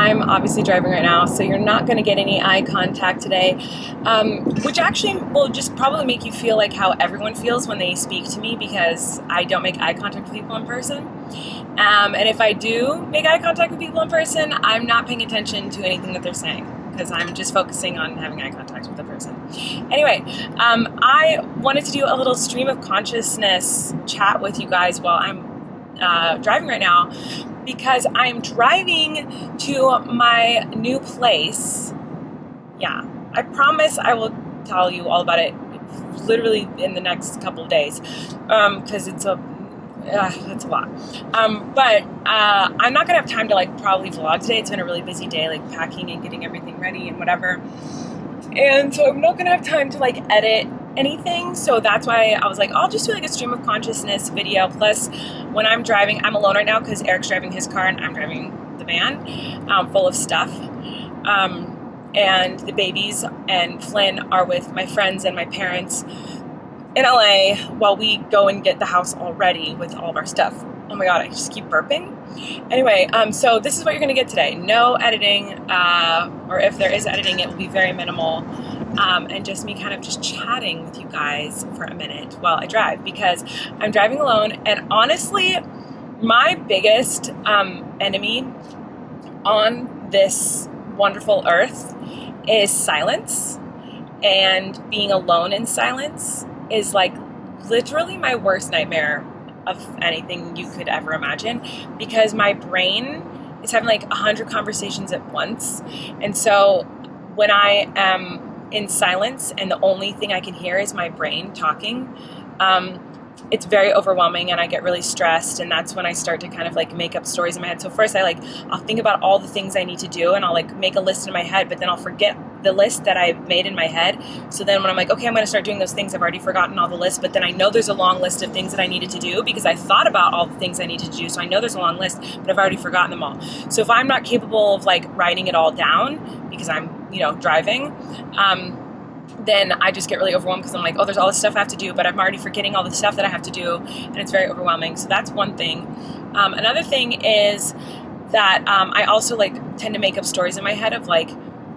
I'm obviously driving right now, so you're not going to get any eye contact today, which actually will just probably make you feel like how everyone feels when they speak to me, because I don't make eye contact with people in person. And if I do make eye contact with people in person, I'm not paying attention to anything that they're saying, because I'm just focusing on having eye contact with the person. Anyway, I wanted to do a little stream of consciousness chat with you guys while I'm driving right now, because I'm driving to my new place. Yeah, I promise I will tell you all about it literally in the next couple of days, because it's a lot. But I'm not gonna have time to probably vlog today. It's been a really busy day, packing and getting everything ready and whatever. And so I'm not gonna have time to edit anything. So that's why I was like, I'll just do a stream of consciousness video. Plus, when I'm driving, I'm alone right now because Eric's driving his car and I'm driving the van full of stuff. And the babies and Flynn are with my friends and my parents in LA while we go and get the house all ready with all of our stuff. Oh my God, I just keep burping. Anyway, so this is what you're gonna get today. No editing, or if there is editing, it will be very minimal. And just me kind of just chatting with you guys for a minute while I drive, because I'm driving alone. And honestly, my biggest enemy on this wonderful earth is silence, and being alone in silence is literally my worst nightmare of anything you could ever imagine, because my brain is having 100 conversations at once. And so when I am in silence and the only thing I can hear is my brain talking, it's very overwhelming and I get really stressed, and that's when I start to kind of make up stories in my head. So first I'll think about all the things I need to do, and I'll make a list in my head, but then I'll forget the list that I made in my head. So then when I'm okay, I'm going to start doing those things, I've already forgotten all the lists, but then I know there's a long list of things that I needed to do because I thought about all the things I needed to do. So I know there's a long list, but I've already forgotten them all. So if I'm not capable of writing it all down because I'm, driving, then I just get really overwhelmed because I'm oh, there's all this stuff I have to do, but I'm already forgetting all the stuff that I have to do, and it's very overwhelming. So that's one thing. Another thing is that I also tend to make up stories in my head of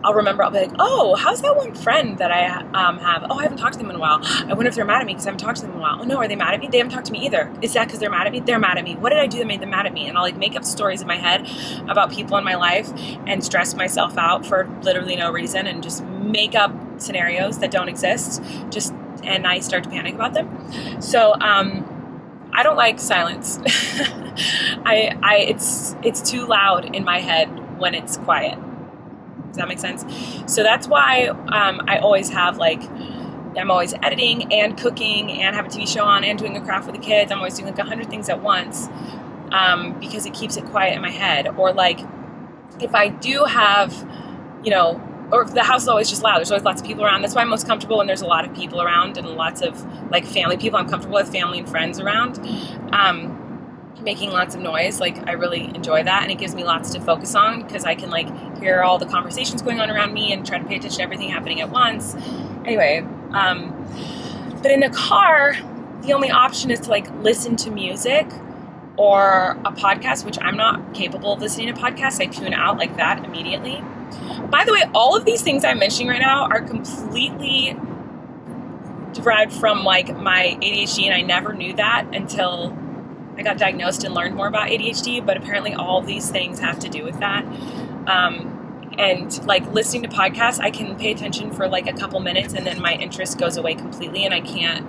I'll remember, I'll be oh, how's that one friend that I have? Oh, I haven't talked to them in a while. I wonder if they're mad at me because I haven't talked to them in a while. Oh no, are they mad at me? They haven't talked to me either. Is that because they're mad at me? They're mad at me. What did I do that made them mad at me? And I'll make up stories in my head about people in my life and stress myself out for literally no reason, and just make up scenarios that don't exist, and I start to panic about them. So I don't like silence. It's too loud in my head when it's quiet. Does that make sense? So that's why I always have I'm always editing and cooking and have a TV show on and doing a craft with the kids. I'm always doing 100 things at once, because it keeps it quiet in my head. Or if I do have, or if the house is always just loud, there's always lots of people around. That's why I'm most comfortable when there's a lot of people around and lots of family people. I'm comfortable with family and friends around, making lots of noise. I really enjoy that, and it gives me lots to focus on because I can hear all the conversations going on around me and try to pay attention to everything happening at once. Anyway, but in the car, the only option is to listen to music or a podcast, which I'm not capable of listening to podcasts. I tune out like that immediately. By the way, all of these things I'm mentioning right now are completely derived from my ADHD, and I never knew that until I got diagnosed and learned more about ADHD, but apparently all of these things have to do with that. And listening to podcasts, I can pay attention for a couple minutes and then my interest goes away completely and I can't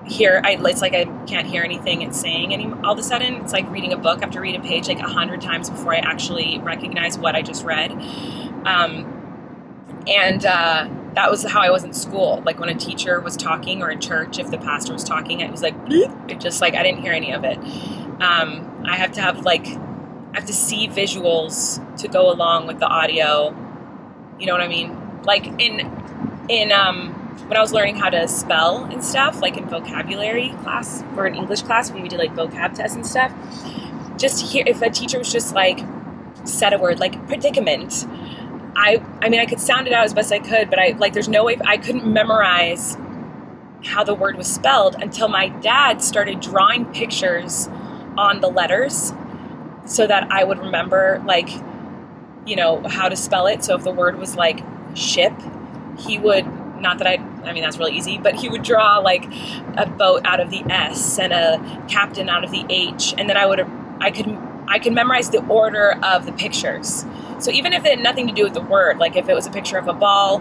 hear, it's I can't hear anything it's saying all of a sudden. It's reading a book. I have to read a page 100 times before I actually recognize what I just read. That was how I was in school. When a teacher was talking, or in church, if the pastor was talking, it was bloop. It just I didn't hear any of it. I have to have I have to see visuals to go along with the audio. You know what I mean? In when I was learning how to spell and stuff, in vocabulary class or in English class, when we did vocab tests and stuff, just hear if a teacher was just said a word predicament. I mean, I could sound it out as best I could, but there's no way I couldn't memorize how the word was spelled until my dad started drawing pictures on the letters so that I would remember you know, how to spell it. So if the word was like ship, he would, not that I mean, that's really easy, but he would draw like a boat out of the S and a captain out of the H. And then I could memorize the order of the pictures. So even if it had nothing to do with the word, like if it was a picture of a ball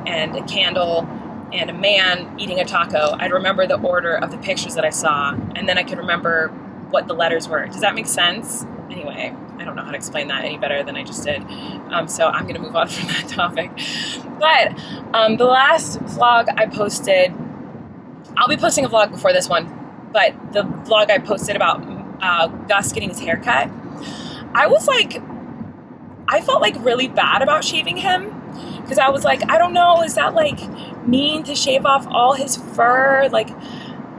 and a candle and a man eating a taco, I'd remember the order of the pictures that I saw, and then I could remember what the letters were. Does that make sense? Anyway, I don't know how to explain that any better than I just did. So I'm going to move on from that topic. But the last vlog I posted, I'll be posting a vlog before this one, but the vlog I posted about Gus getting his hair cut, I felt like really bad about shaving him, because I was like, I don't know, is that like mean to shave off all his fur? Like,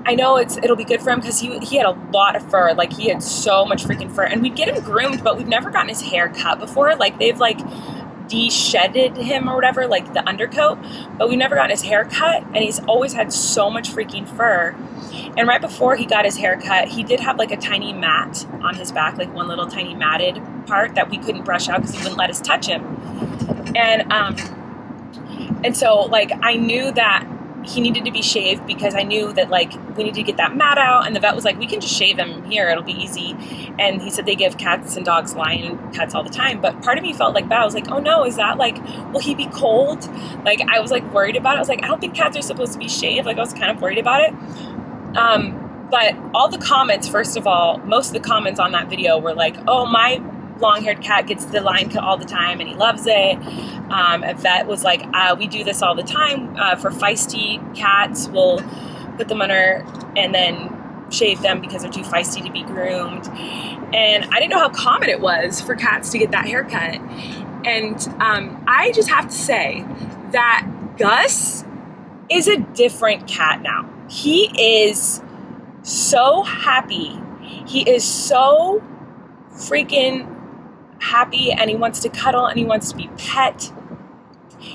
I know it'll be good for him because he had a lot of fur. Like, he had so much freaking fur, and we'd get him groomed, but we've never gotten his hair cut before. Like, they've like de-shedded him or whatever, like the undercoat, but we've never gotten his hair cut, and he's always had so much freaking fur. And right before he got his hair cut, he did have like a tiny mat on his back, like one little tiny matted part that we couldn't brush out because he wouldn't let us touch him. And so like I knew that he needed to be shaved because I knew that like we needed to get that mat out, and the vet was like, we can just shave him here, it'll be easy. And he said they give cats and dogs lion cuts all the time, but part of me felt like bad. I was like, oh no, is that like, will he be cold? Like, I was like worried about it. I was like, I don't think cats are supposed to be shaved. Like, I was kind of worried about it. But all the comments, first of all, most of the comments on that video were like, oh, my long-haired cat gets the line cut all the time and he loves it. A vet was like, we do this all the time for feisty cats. We'll put them under and then shave them because they're too feisty to be groomed. And I didn't know how common it was for cats to get that haircut. And I just have to say that Gus is a different cat now. He is so happy. He is so freaking happy, and he wants to cuddle and he wants to be pet.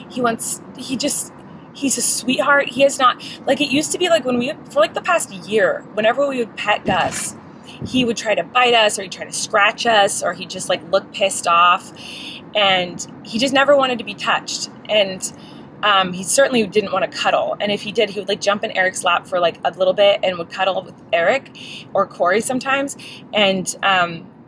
He's a sweetheart. He is not, like it used to be like for like the past year, whenever we would pet Gus, he would try to bite us, or he'd try to scratch us, or he'd just like look pissed off, and he just never wanted to be touched. And he certainly didn't want to cuddle. And if he did, he would like jump in Eric's lap for like a little bit and would cuddle with Eric or Kory sometimes. And,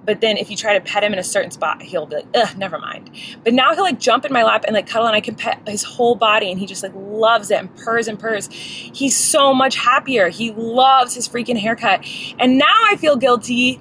but then if you try to pet him in a certain spot, he'll be like, ugh, never mind. But now he'll like jump in my lap and like cuddle, and I can pet his whole body, and he just like loves it and purrs and purrs. He's so much happier. He loves his freaking haircut. And now I feel guilty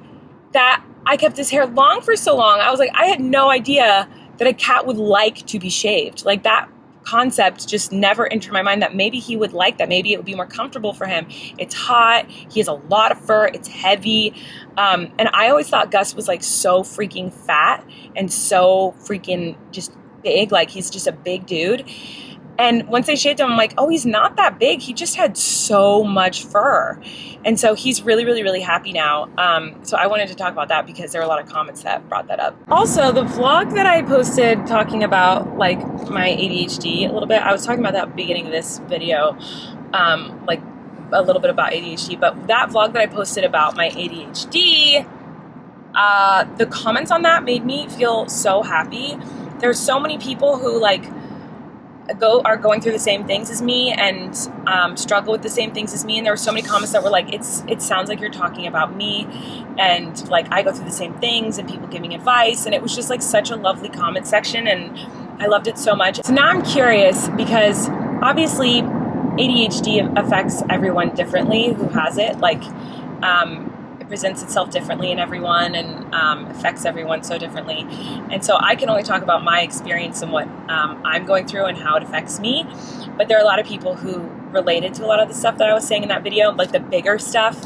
that I kept his hair long for so long. I was like, I had no idea that a cat would like to be shaved. Like, that concept just never entered my mind, that maybe he would like that. Maybe it would be more comfortable for him. It's hot. He has a lot of fur. It's heavy. And I always thought Gus was like so freaking fat and so freaking just big. Like, he's just a big dude. And once they shaved him, I'm like, oh, he's not that big. He just had so much fur. And so he's really, really, really happy now. So I wanted to talk about that because there were a lot of comments that brought that up. Also, the vlog that I posted talking about like my ADHD a little bit, I was talking about that at the beginning of this video, like a little bit about ADHD, but that vlog that I posted about my ADHD, the comments on that made me feel so happy. There's so many people who like are going through the same things as me and struggle with the same things as me, and there were so many comments that were like, it sounds like you're talking about me, and like I go through the same things, and people giving advice, and it was just like such a lovely comment section, and I loved it so much. So now I'm curious, because obviously ADHD affects everyone differently who has it. Like it presents itself differently in everyone, and affects everyone so differently. And so I can only talk about my experience and what I'm going through and how it affects me. But there are a lot of people who related to a lot of the stuff that I was saying in that video, like the bigger stuff,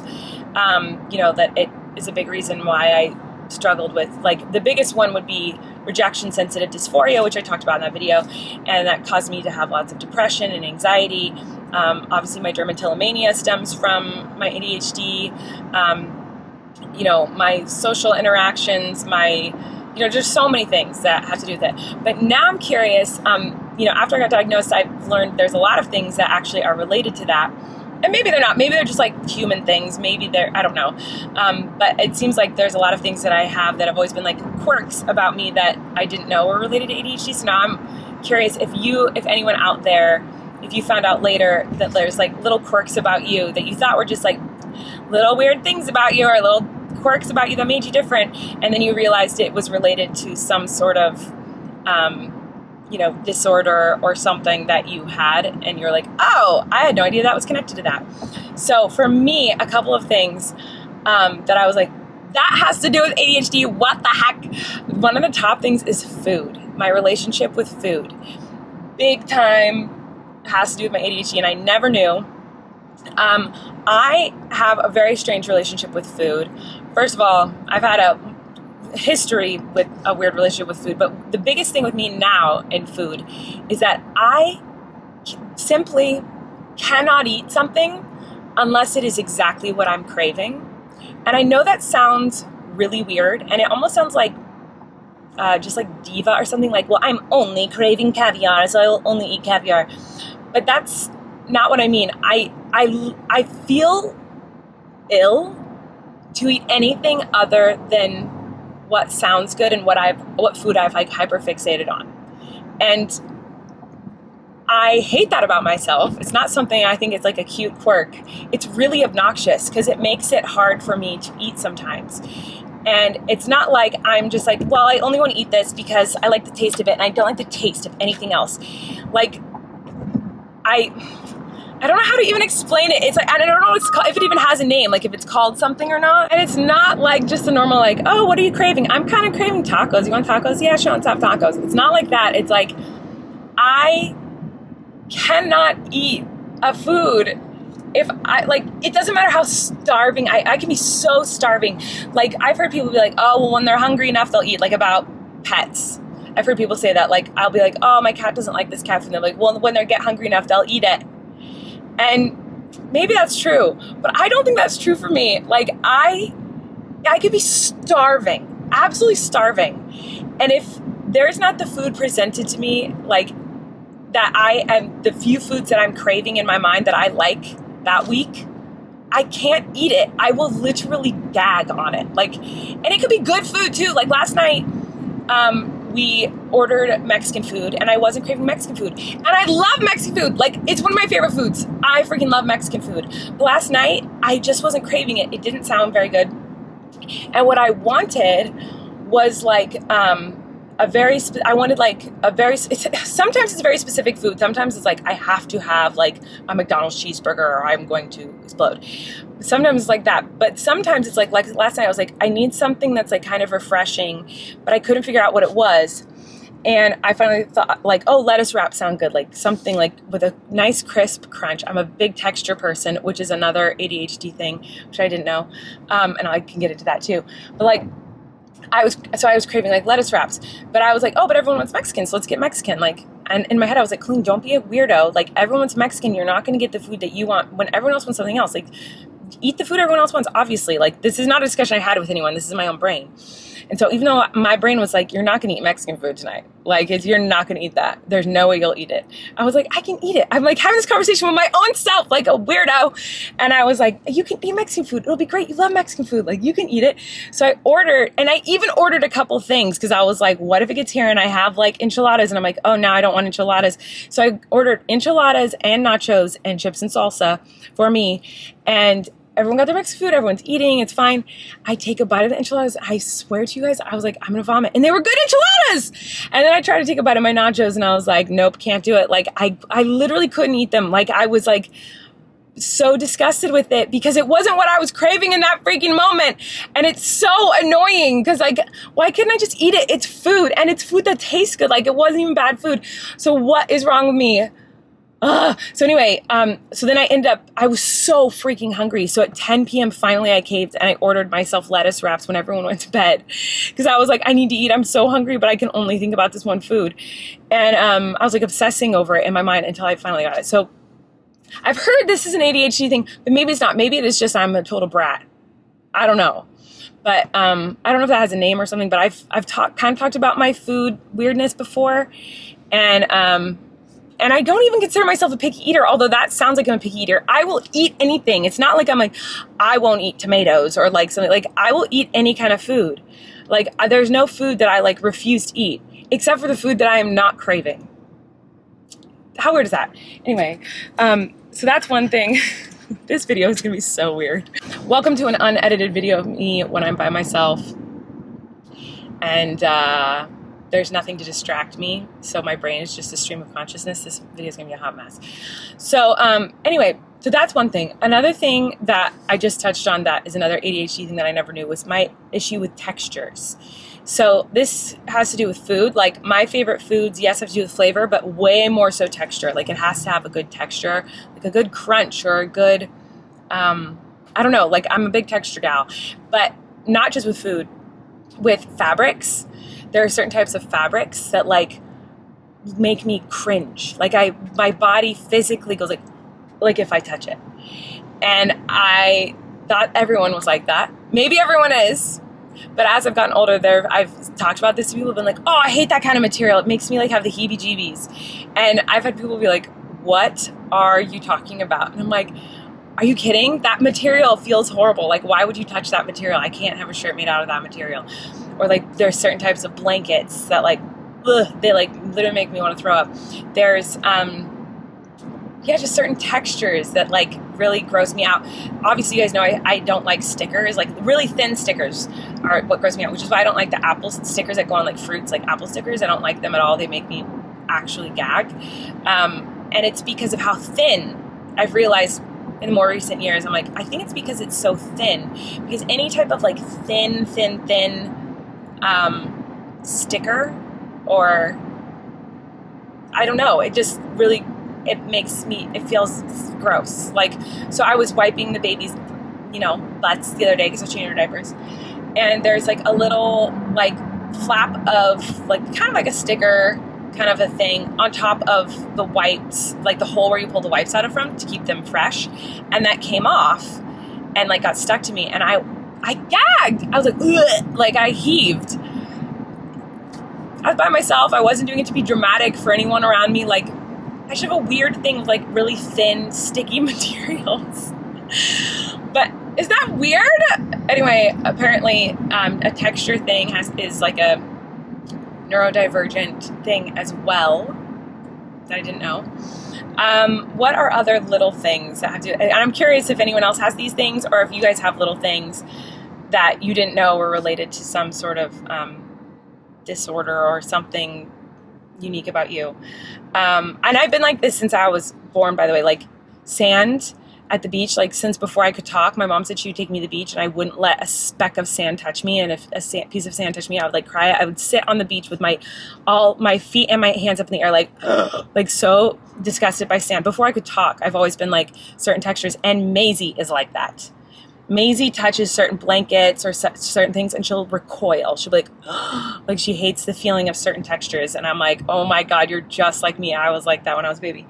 that it is a big reason why I struggled with, like the biggest one would be rejection sensitive dysphoria, which I talked about in that video. And that caused me to have lots of depression and anxiety. Obviously my dermatillomania stems from my ADHD. My social interactions, there's so many things that have to do with it. But now I'm curious, after I got diagnosed, I've learned there's a lot of things that actually are related to that. and maybe they're not, maybe they're just like human things. Maybe I don't know. But it seems like there's a lot of things that I have that have always been like quirks about me that I didn't know were related to ADHD. So now I'm curious if anyone out there, if you found out later that there's like little quirks about you that you thought were just like little weird things about you or little quirks about you that made you different, and then you realized it was related to some sort of disorder or something that you had, and you're like, oh, I had no idea that was connected to that. So for me, a couple of things that I was like, that has to do with ADHD, what the heck? One of the top things is food, my relationship with food. Big time has to do with my ADHD, and I never knew. I have a very strange relationship with food. First of all, I've had a history with a weird relationship with food, but the biggest thing with me now in food is that I simply cannot eat something unless it is exactly what I'm craving. And I know that sounds really weird, and it almost sounds like just like diva or something, like, well, I'm only craving caviar, so I will only eat caviar. But that's not what I mean. I feel ill to eat anything other than what sounds good and what food I've like hyper fixated on. And I hate that about myself. It's not something I think it's like a cute quirk. It's really obnoxious because it makes it hard for me to eat sometimes. And it's not like I'm just like, well, I only want to eat this because I like the taste of it and I don't like the taste of anything else. Like, I don't know how to even explain it. It's like, I don't know what it's called, if it even has a name, like if it's called something or not. And it's not like just a normal like, oh, what are you craving? I'm kind of craving tacos. You want tacos? Yeah, sure, let's have tacos. It's not like that. It's like, I cannot eat a food if I, like, it doesn't matter how starving, I can be so starving. Like, I've heard people be like, oh, well, when they're hungry enough, they'll eat, like, about pets. I've heard people say that, like, I'll be like, oh, my cat doesn't like this cat food. And they're like, well, when they get hungry enough, they'll eat it. And maybe that's true, but I don't think that's true for me. Like, I could be starving, absolutely starving. And if there's not the food presented to me, like, that I am, the few foods that I'm craving in my mind that I like that week, I can't eat it. I will literally gag on it. Like, and it could be good food too. Like last night, we ordered Mexican food and I wasn't craving Mexican food. And I love Mexican food. Like, it's one of my favorite foods. I freaking love Mexican food. But last night, I just wasn't craving it. It didn't sound very good. And what I wanted was like, sometimes it's a very specific food. Sometimes it's like, I have to have like a McDonald's cheeseburger or I'm going to explode. Sometimes it's like that. But sometimes it's like last night I was like, I need something that's like kind of refreshing, but I couldn't figure out what it was. And I finally thought like, oh, lettuce wraps sound good. Like something like with a nice crisp crunch. I'm a big texture person, which is another ADHD thing, which I didn't know. And I can get into that too. But like, I was craving like lettuce wraps, but I was like, oh, but everyone wants Mexican, so let's get Mexican. Like, and in my head, I was like, Colleen, don't be a weirdo. Like, everyone's Mexican. You're not going to get the food that you want when everyone else wants something else. Like, eat the food everyone else wants, obviously. Like, this is not a discussion I had with anyone. This is my own brain. And so even though my brain was like, you're not going to eat Mexican food tonight. Like, you're not going to eat that. There's no way you'll eat it. I was like, I can eat it. I'm like having this conversation with my own self, like a weirdo. And I was like, you can eat Mexican food. It'll be great. You love Mexican food. Like, you can eat it. So I ordered, and I even ordered a couple things because I was like, what if it gets here and I have like enchiladas? And I'm like, oh, no, I don't want enchiladas. So I ordered enchiladas and nachos and chips and salsa for me. And everyone got their Mexican food. Everyone's eating. It's fine. I take a bite of the enchiladas. I swear to you guys, I was like, I'm going to vomit. And they were good enchiladas. And then I tried to take a bite of my nachos and I was like, nope, can't do it. Like, I literally couldn't eat them. Like, I was like so disgusted with it because it wasn't what I was craving in that freaking moment. And it's so annoying because like, why couldn't I just eat it? It's food and it's food that tastes good. Like, it wasn't even bad food. So what is wrong with me? So anyway, so then I was so freaking hungry. So at 10 p.m. finally I caved and I ordered myself lettuce wraps when everyone went to bed. Because I was like, I need to eat. I'm so hungry, but I can only think about this one food. And I was like obsessing over it in my mind until I finally got it. So I've heard this is an ADHD thing, but maybe it's not. Maybe it is just I'm a total brat. I don't know. But I don't know if that has a name or something, but I've kind of talked about my food weirdness before. And And I don't even consider myself a picky eater, although that sounds like I'm a picky eater. I will eat anything. It's not like I'm like, I won't eat tomatoes or like something. Like, I will eat any kind of food. Like, there's no food that I like refuse to eat, except for the food that I am not craving. How weird is that? Anyway, so that's one thing. This video is gonna be so weird. Welcome to an unedited video of me when I'm by myself. And there's nothing to distract me, so my brain is just a stream of consciousness. This video is gonna be a hot mess. So anyway, so that's one thing. Another thing that I just touched on that is another ADHD thing that I never knew was my issue with textures. So this has to do with food. Like, my favorite foods, yes, have to do with flavor, but way more so texture. Like, it has to have a good texture, like a good crunch or a good, I don't know, like, I'm a big texture gal, but not just with food, with fabrics. There are certain types of fabrics that like make me cringe. Like, my body physically goes like if I touch it. And I thought everyone was like that. Maybe everyone is. But as I've gotten older, I've talked about this to people, been like, oh, I hate that kind of material. It makes me like have the heebie-jeebies. And I've had people be like, what are you talking about? And I'm like, are you kidding? That material feels horrible. Like, why would you touch that material? I can't have a shirt made out of that material. Or like, there's certain types of blankets that like, ugh, they like literally make me want to throw up. There's, just certain textures that like really gross me out. Obviously, you guys know I don't like stickers. Like, really thin stickers are what gross me out, which is why I don't like the apple stickers that go on like fruits, like apple stickers. I don't like them at all. They make me actually gag. And it's because of how thin. I've realized in more recent years, I'm like, I think it's because it's so thin. Because any type of like thin sticker, or I don't know, it just really, it feels gross. Like, so I was wiping the baby's, butts the other day because I was changing her diapers. And there's like a little like flap of like, kind of like a sticker kind of a thing on top of the wipes, like the hole where you pull the wipes out of from to keep them fresh. And that came off and like got stuck to me. And I gagged. I was like, ugh, like I heaved. I was by myself. I wasn't doing it to be dramatic for anyone around me. Like, I should have a weird thing with like really thin, sticky materials. But is that weird? Anyway, apparently a texture thing is like a neurodivergent thing as well that I didn't know. What are other little things that have to, and I'm curious if anyone else has these things, or if you guys have little things that you didn't know were related to some sort of disorder or something unique about you. And I've been like this since I was born, by the way. Like, sand at the beach, like since before I could talk, my mom said she would take me to the beach and I wouldn't let a speck of sand touch me. And if a piece of sand touched me, I would like cry. I would sit on the beach with all my feet and my hands up in the air, like, like so disgusted by sand. Before I could talk, I've always been like certain textures, and Maisie is like that. Maisie touches certain blankets or certain things and she'll recoil. She'll be like, like she hates the feeling of certain textures. And I'm like, oh my God, you're just like me. I was like that when I was a baby.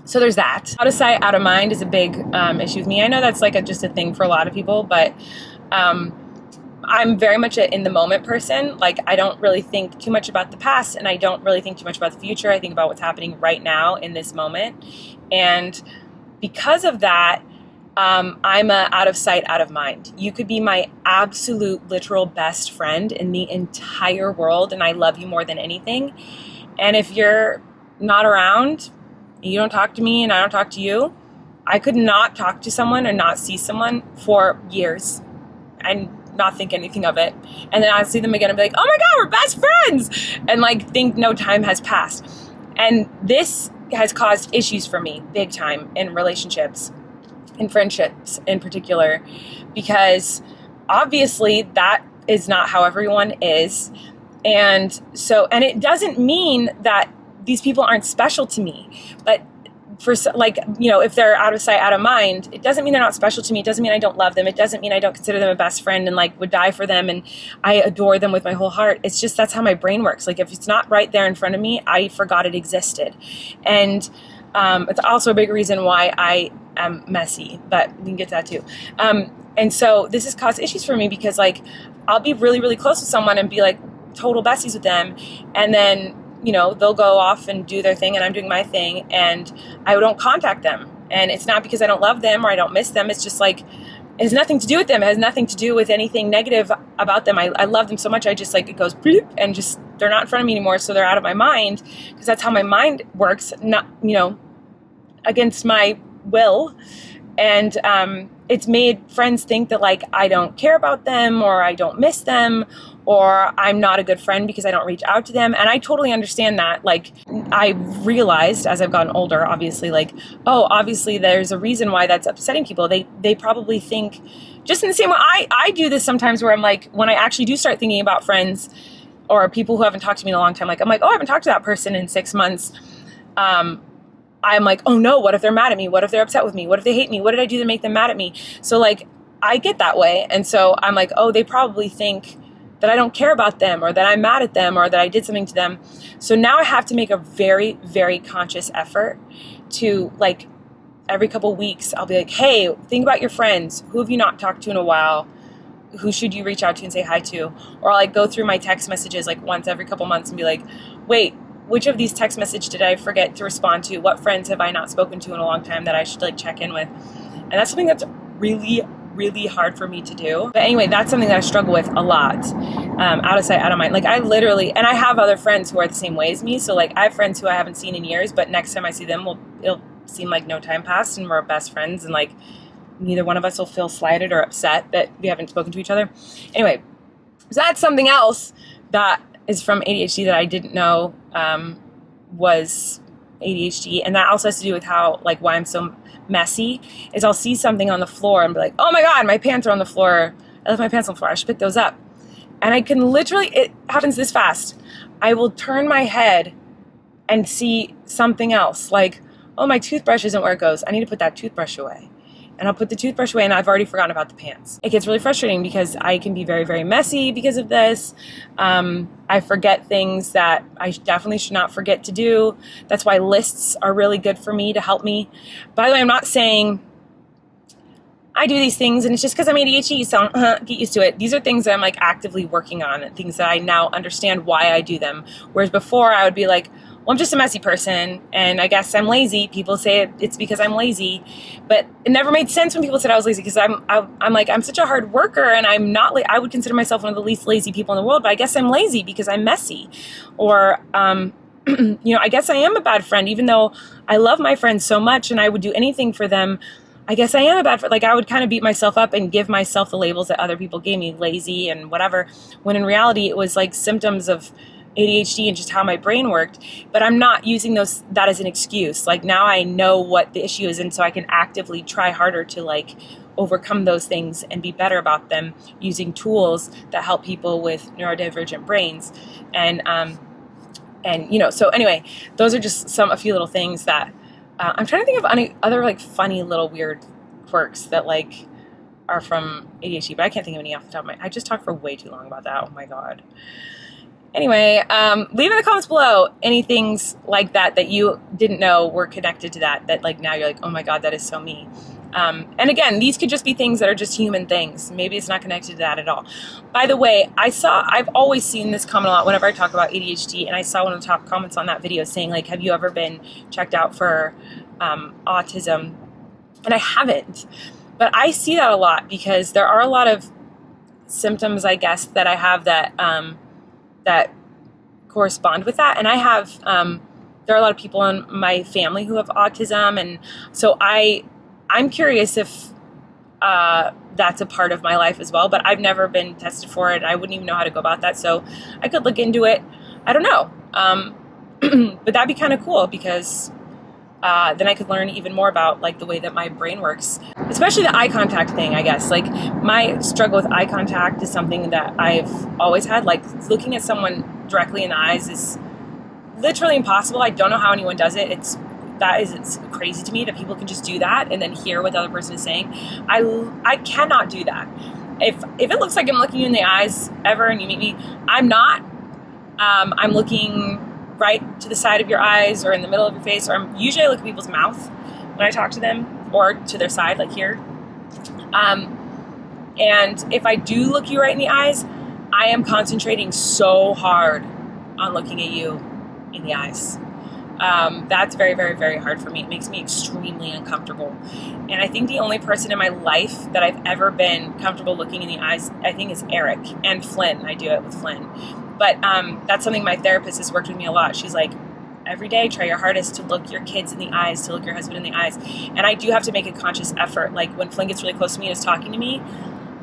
So there's that. Out of sight, out of mind is a big issue with me. I know that's like just a thing for a lot of people, but I'm very much an in the moment person. Like, I don't really think too much about the past, and I don't really think too much about the future. I think about what's happening right now in this moment. And because of that, I'm a out of sight, out of mind. You could be my absolute literal best friend in the entire world, and I love you more than anything. And if you're not around, you don't talk to me and I don't talk to you, I could not talk to someone or not see someone for years and not think anything of it. And then I'll see them again and be like, oh my God, we're best friends. And like think no time has passed. And this has caused issues for me big time in relationships, in friendships in particular, because obviously that is not how everyone is. And so, and it doesn't mean that these people aren't special to me, but for like, if they're out of sight, out of mind, it doesn't mean they're not special to me. It doesn't mean I don't love them. It doesn't mean I don't consider them a best friend and like would die for them and I adore them with my whole heart. It's just, that's how my brain works. Like, if it's not right there in front of me, I forgot it existed. And it's also a big reason why I am messy, but we can get to that too. And so this has caused issues for me because like, I'll be really, really close with someone and be like total besties with them. And then they'll go off and do their thing and I'm doing my thing and I don't contact them. And it's not because I don't love them or I don't miss them. It's just like, it has nothing to do with them. It has nothing to do with anything negative about them. I love them so much. I just like, it goes bloop and just, they're not in front of me anymore. So they're out of my mind because that's how my mind works, not, against my will. And it's made friends think that like I don't care about them or I don't miss them or I'm not a good friend because I don't reach out to them. And I totally understand that. Like I realized as I've gotten older, obviously, like, oh, obviously there's a reason why that's upsetting people. They probably think just in the same way I do this sometimes where I'm like, when I actually do start thinking about friends or people who haven't talked to me in a long time, like I'm like, oh, I haven't talked to that person in 6 months. I'm like, oh no, what if they're mad at me? What if they're upset with me? What if they hate me? What did I do to make them mad at me? So like, I get that way. And so I'm like, oh, they probably think that I don't care about them or that I'm mad at them or that I did something to them. So now I have to make a very, very conscious effort to like, every couple weeks, I'll be like, hey, think about your friends. Who have you not talked to in a while? Who should you reach out to and say hi to? Or I'll like go through my text messages like once every couple months and be like, wait, which of these text messages did I forget to respond to? What friends have I not spoken to in a long time that I should like check in with? And that's something that's really, really hard for me to do. But anyway, that's something that I struggle with a lot. Out of sight, out of mind. Like I literally, and I have other friends who are the same way as me. So like I have friends who I haven't seen in years, but next time I see them, it'll seem like no time passed and we're best friends. And like neither one of us will feel slighted or upset that we haven't spoken to each other. Anyway, so that's something else that is from ADHD that I didn't know was ADHD. And that also has to do with how, like, why I'm so messy is I'll see something on the floor and be like, oh my God, my pants are on the floor. I left my pants on the floor. I should pick those up. And I can literally, it happens this fast. I will turn my head and see something else. Like, oh, my toothbrush isn't where it goes. I need to put that toothbrush away. And I'll put the toothbrush away and I've already forgotten about the pants. It gets really frustrating because I can be very, very messy because of this. I forget things that I definitely should not forget to do. That's why lists are really good for me to help me. By the way, I'm not saying I do these things and it's just because I'm ADHD, so get used to it. These are things that I'm like actively working on and things that I now understand why I do them. Whereas before I would be like, well, I'm just a messy person and I guess I'm lazy. People say it's because I'm lazy, but it never made sense when people said I was lazy because I'm like, I'm such a hard worker and I'm not, I would consider myself one of the least lazy people in the world, but I guess I'm lazy because I'm messy. Or, I guess I am a bad friend, even though I love my friends so much and I would do anything for them. I guess I am a bad friend. Like I would kind of beat myself up and give myself the labels that other people gave me, lazy and whatever, when in reality it was like symptoms of ADHD and just how my brain worked. But I'm not using that as an excuse. Like now I know what the issue is and so I can actively try harder to like overcome those things and be better about them using tools that help people with neurodivergent brains. And so anyway, those are just a few little things that I'm trying to think of any other like funny little weird quirks that like are from ADHD, but I can't think of any off the top of my head. I just talked for way too long about that. Oh my God. Anyway, leave in the comments below any things like that you didn't know were connected to that like now you're like, oh my God, that is so me. And again, these could just be things that are just human things. Maybe it's not connected to that at all. By the way, I've always seen this comment a lot whenever I talk about ADHD, and I saw one of the top comments on that video saying like, have you ever been checked out for autism? And I haven't, but I see that a lot because there are a lot of symptoms, I guess, that I have that correspond with that. And I have, there are a lot of people in my family who have autism. And so I'm curious if that's a part of my life as well, but I've never been tested for it. I wouldn't even know how to go about that. So I could look into it. I don't know. But that'd be kind of cool because then I could learn even more about like the way that my brain works, especially the eye contact thing, I guess. Like my struggle with eye contact is something that I've always had. Like looking at someone directly in the eyes is literally impossible. I don't know how anyone does it. It's crazy to me that people can just do that and then hear what the other person is saying. I cannot do that. If it looks like I'm looking you in the eyes ever and you meet me, I'm not. I'm looking right to the side of your eyes or in the middle of your face, or usually I look at people's mouth when I talk to them or to their side, like here. And if I do look you right in the eyes, I am concentrating so hard on looking at you in the eyes. That's very, very, very hard for me. It makes me extremely uncomfortable. And I think the only person in my life that I've ever been comfortable looking in the eyes, I think, is Eric and Flynn. I do it with Flynn. But that's something my therapist has worked with me a lot. She's like, every day, try your hardest to look your kids in the eyes, to look your husband in the eyes. And I do have to make a conscious effort. Like when Flynn gets really close to me and is talking to me,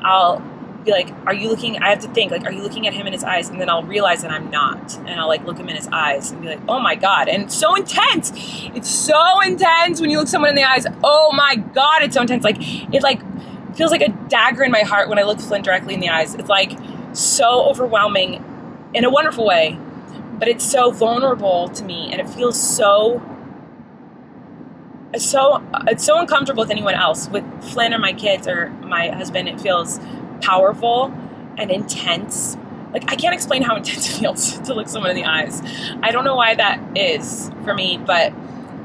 I'll be like, are you looking, I have to think, like, are you looking at him in his eyes? And then I'll realize that I'm not. And I'll like look him in his eyes and be like, oh my God. And it's so intense. It's so intense when you look someone in the eyes. Oh my God, it's so intense. Like, it like feels like a dagger in my heart when I look Flynn directly in the eyes. It's like so overwhelming in a wonderful way, but it's so vulnerable to me. And it feels it's so uncomfortable with anyone else. With Flynn or my kids or my husband, it feels powerful and intense. Like, I can't explain how intense it feels to look someone in the eyes. I don't know why that is for me, but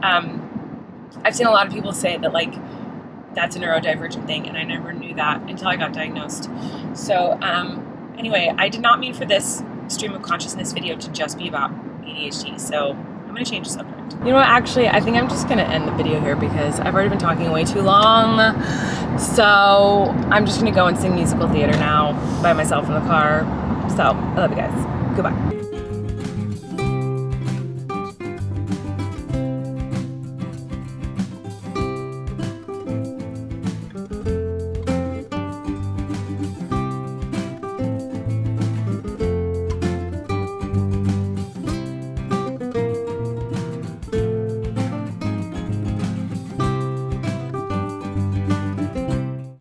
I've seen a lot of people say that, like, that's a neurodivergent thing, and I never knew that until I got diagnosed. So anyway, I did not mean for this stream of consciousness video to just be about ADHD, so I'm going to change the subject. You know what, actually, I think I'm just going to end the video here because I've already been talking way too long. So I'm just going to go and sing musical theater now by myself in the car. So I love you guys. Goodbye.